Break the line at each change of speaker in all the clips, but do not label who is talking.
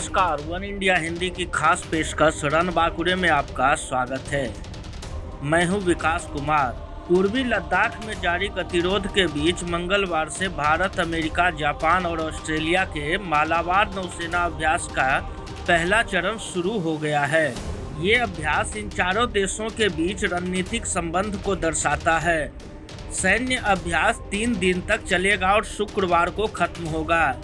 नमस्कार, one India Hindi की खास पेशकश रन बांकुरे में आपका स्वागत है। मैं हूं विकास कुमार। पूर्वी लद्दाख में जारी गतिरोध के बीच मंगलवार से भारत, अमेरिका, जापान और ऑस्ट्रेलिया के मालाबार नौसेना अभ्यास का पहला चरण शुरू हो गया है। ये अभ्यास इन चारों देशों के बीच रणनीतिक संबंध को दर्शाता है। सैन्य अभ्यास 3 दिन तक चलेगा और शुक्रवार को खत्म होगा।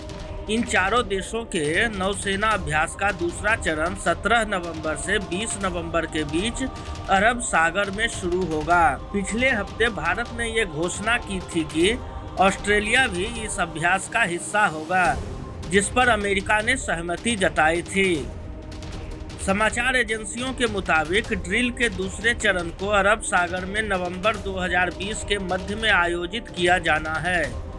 इन चारों देशों के नौसेना अभ्यास का दूसरा चरण 17 नवंबर से 20 नवंबर के बीच अरब सागर में शुरू होगा। पिछले हफ्ते भारत ने ये घोषणा की थी कि ऑस्ट्रेलिया भी इस अभ्यास का हिस्सा होगा, जिस पर अमेरिका ने सहमति जताई थी। समाचार एजेंसियों के मुताबिक ड्रिल के दूसरे चरण को अरब सागर में नवंबर 2020 के मध्य में आयोजित किया जाना है।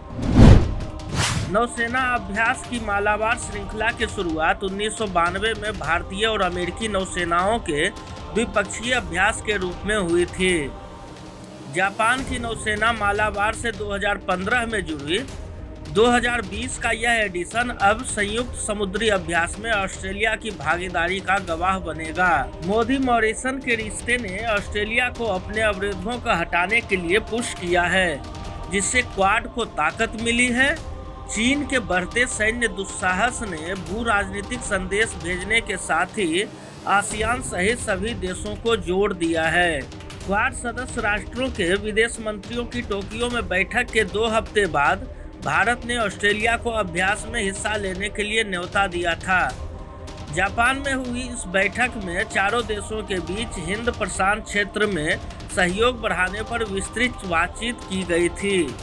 नौसेना अभ्यास की मालाबार श्रृंखला की शुरुआत 1992 में भारतीय और अमेरिकी नौसेनाओं के द्विपक्षीय अभ्यास के रूप में हुई थी। जापान की नौसेना मालाबार से 2015 में जुड़ी। 2020 का यह एडिशन अब संयुक्त समुद्री अभ्यास में ऑस्ट्रेलिया की भागीदारी का गवाह बनेगा। मोदी मॉरिसन के रिश्ते ने ऑस्ट्रेलिया को अपने अवरोधों को हटाने के लिए पुश किया है, जिससे क्वाड को ताकत मिली है। चीन के बढ़ते सैन्य दुस्साहस ने भू राजनीतिक संदेश भेजने के साथ ही आसियान सहित सभी देशों को जोड़ दिया है। क्वाड सदस्य राष्ट्रों के विदेश मंत्रियों की टोक्यो में बैठक के 2 हफ्ते बाद भारत ने ऑस्ट्रेलिया को अभ्यास में हिस्सा लेने के लिए न्योता दिया था। जापान में हुई इस बैठक में चारों देशों के बीच हिंद प्रशांत क्षेत्र में सहयोग बढ़ाने पर विस्तृत बातचीत की गई थी।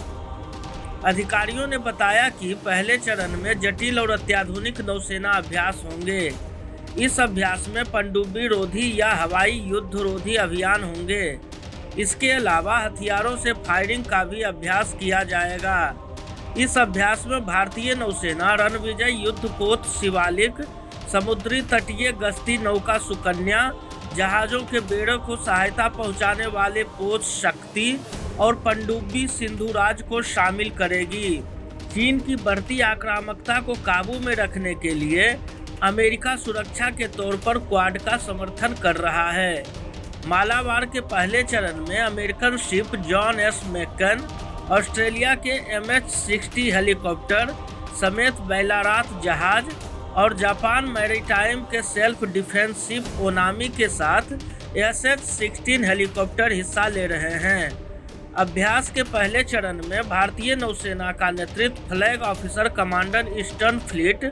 अधिकारियों ने बताया कि पहले चरण में जटिल और अत्याधुनिक नौसेना अभ्यास होंगे। इस अभ्यास में पनडुब्बी रोधी या हवाई युद्ध रोधी अभियान होंगे। इसके अलावा हथियारों से फायरिंग का भी अभ्यास किया जाएगा। इस अभ्यास में भारतीय नौसेना रणविजय युद्धपोत शिवालिक, समुद्री तटीय गश्ती नौका सुकन्या, जहाज़ों के बेड़ों को सहायता पहुंचाने वाले पोत शक्ति और पनडुब्बी सिंधुराज को शामिल करेगी। चीन की बढ़ती आक्रामकता को काबू में रखने के लिए अमेरिका सुरक्षा के तौर पर क्वाड का समर्थन कर रहा है। मालाबार के पहले चरण में American ship John S McKeon, Australia के MH-60 हेलीकॉप्टर समेत बैलारात जहाज और जापान मैरीटाइम के सेल्फ डिफेंस शिप ओनामी के साथ SH-16 हेलीकॉप्टर हिस्सा ले रहे हैं। अभ्यास के पहले चरण में भारतीय नौसेना का नेतृत्व flag officer commander eastern fleet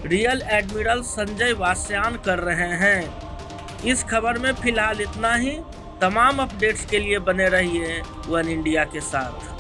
rear admiral Sanjay Vatsayan कर रहे हैं। इस खबर में फिलहाल इतना ही। तमाम अपडेट्स के लिए बने रहिए वन इंडिया के साथ।